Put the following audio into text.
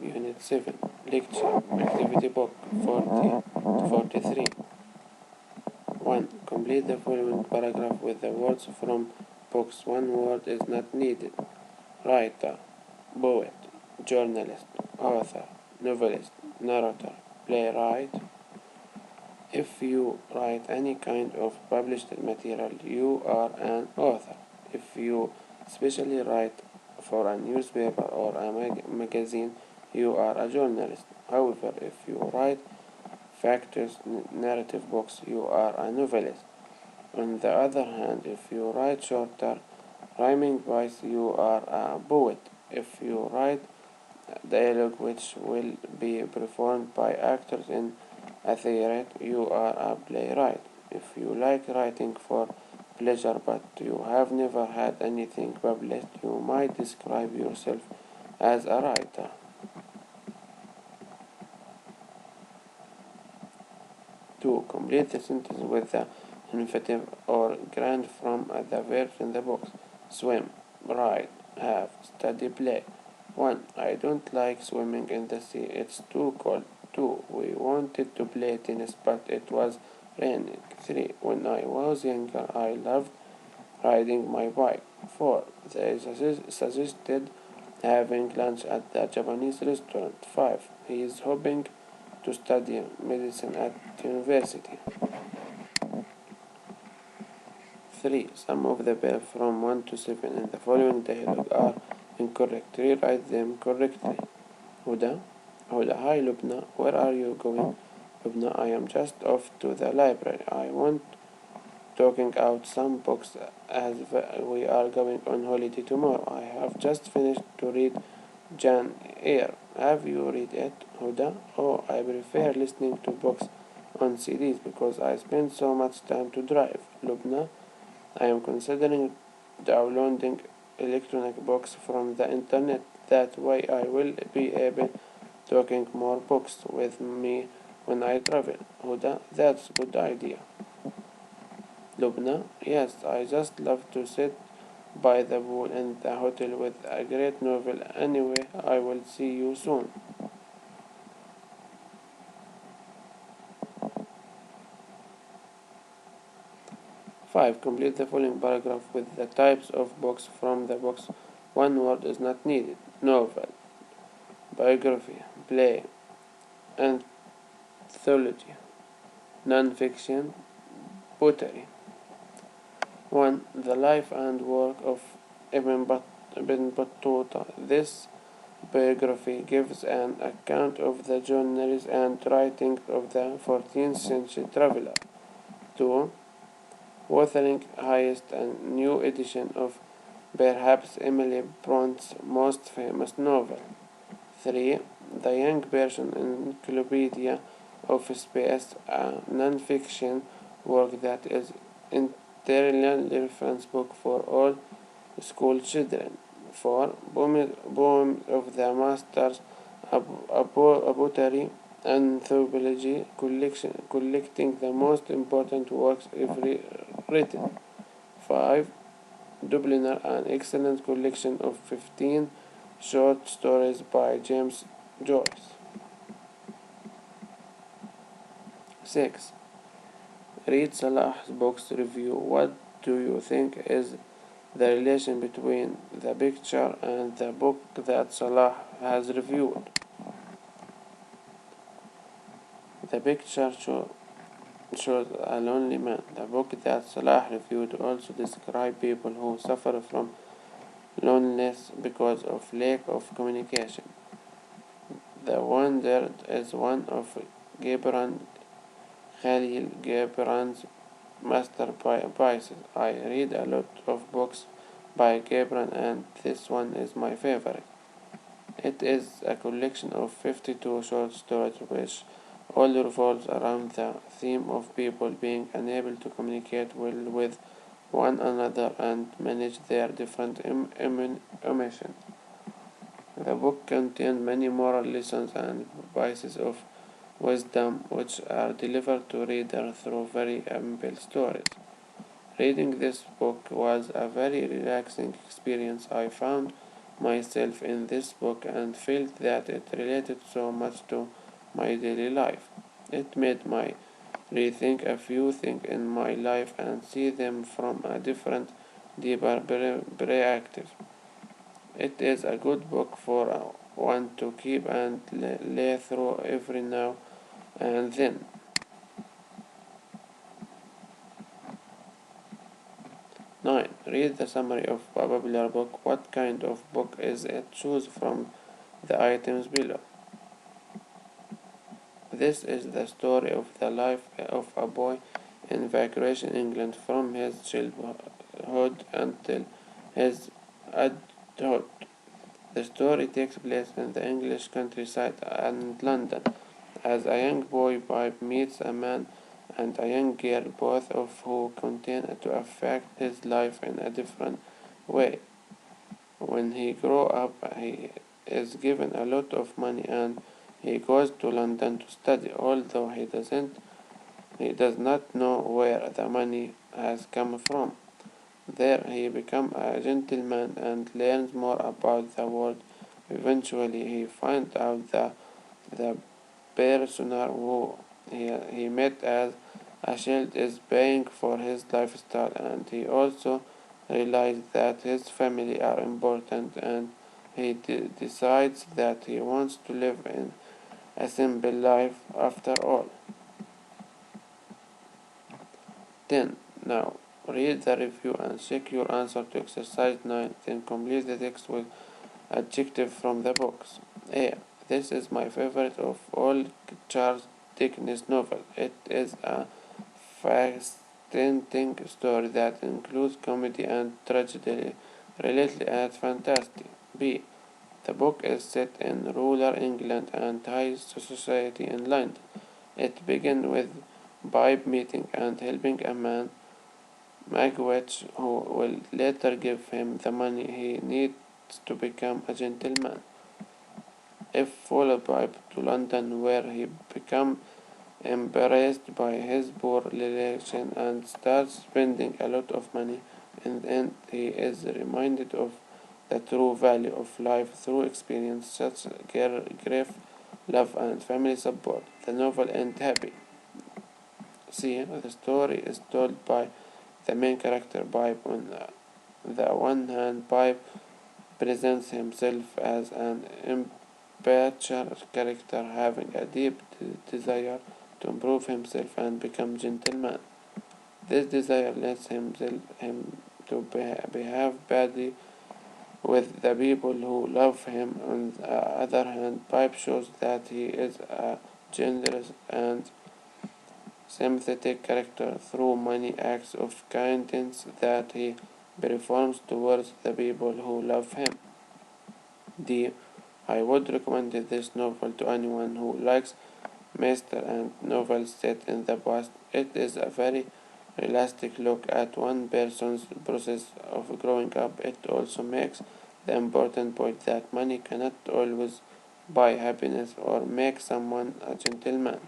Unit 7, Lecture, Activity Book 40 to 43. 1. Complete the following paragraph with the words from books. One word is not needed. Writer, poet, journalist, author, novelist, narrator, playwright. If you write any kind of published material, you are an author. If you especially write for a newspaper or a magazine, you are a journalist. However, if you write factors, narrative books, you are a novelist. On the other hand, if you write shorter rhyming poems, you are a poet. If you write dialogue which will be performed by actors in a theater, you are a playwright. If you like writing for pleasure but you have never had anything published, you might describe yourself as a writer. 2. Complete the sentence with the infinitive or gerund from the verbs in the box. Swim, ride, have, study, play. 1. I don't like swimming in the sea. It's too cold. 2. We wanted to play tennis, but it was raining. 3. When I was younger, I loved riding my bike. 4. They suggested having lunch at the Japanese restaurant. 5. He is hoping to study medicine at university. 3. Some of the verbs from 1 to 7 in the following dialogue are incorrect. Rewrite them correctly. Huda, hi Lubna, where are you going? Lubna, I am just off to the library. I want talking out some books as we are going on holiday tomorrow. I have just finished to read Jane Eyre. Have you read it, Huda? Oh, I prefer listening to books on CDs because I spend so much time to drive. Lubna, I am considering downloading electronic books from the internet. That way I will be able taking more books with me when I travel. Huda, that's a good idea. Lubna, yes, I just love to sit by the pool in the hotel with a great novel. Anyway, I will see you soon. 5. Complete the following paragraph with the types of books from the box. One word is not needed. Novel, biography, play, anthology, non-fiction, pottery. 1. The life and work of Ibn Battuta. This biography gives an account of the journeys and writings of the 14th century traveler. 2. Authoring highest and new edition of perhaps Emily Bronte's most famous novel. 3. The young version encyclopedia of space, a non-fiction work that is entirely reference book for all school children. 4. Poems of the Masters, a pottery anthology collecting the most important works ever written. 5. Dubliner, an excellent collection of 15 short stories by James Joyce. 6. Read Salah's book's review. What do you think is the relation between the picture and the book that Salah has reviewed? The picture shows a lonely man. The book that Salah reviewed also describes people who suffer from loneliness because of lack of communication. The Wandered is one of Khalil Gibran's masterpieces. I read a lot of books by Gibran and this one is my favorite. It is a collection of 52 short stories which all revolves around the theme of people being unable to communicate well with one another and manage their different emotions. The book contains many moral lessons and pieces of wisdom which are delivered to readers through very simple stories. Reading this book was a very relaxing experience. I found myself in this book and felt that it related so much to my daily life. It made me rethink a few things in my life and see them from a different, deeper perspective. It is a good book for one to keep and lay through every now and then. 9. Read the summary of a popular book. What kind of book is it? Choose from the items below. This is the story of the life of a boy in Vacation, England, from his childhood until his adulthood. The story takes place in the English countryside and London, as a young boy meets a man and a young girl, both of whom continue to affect his life in a different way. When he grows up, he is given a lot of money and he goes to London to study, although he does not know where the money has come from. There he becomes a gentleman and learns more about the world. Eventually he finds out that the person who he met as a child is paying for his lifestyle, and he also realizes that his family are important, and he decides that he wants to live in a simple life after all. 10. Now, read the review and check your answer to exercise 9, then complete the text with adjective from the box. A. This is my favorite of all Charles Dickens novels. It is a fascinating story that includes comedy and tragedy, related and fantastic. B. The book is set in rural England and high society in London. It begins with Bibe meeting and helping a man, Magwitch, who will later give him the money he needs to become a gentleman. If followed Bibe to London, where he becomes embarrassed by his poor relation and starts spending a lot of money. In the end, he is reminded of the true value of life through experience such as grief, love, and family support. The novel ends happy. C. The story is told by the main character, Pipe. On the one hand, Pipe presents himself as an immature character having a deep desire to improve himself and become gentleman. This desire leads him to behave badly with the people who love him. On the other hand, Pipe shows that he is a generous and sympathetic character through many acts of kindness that he performs towards the people who love him. D. I would recommend this novel to anyone who likes mystery and novels set in the past. It is a very realistic look at one person's process of growing up. It also makes the important point that money cannot always buy happiness or make someone a gentleman.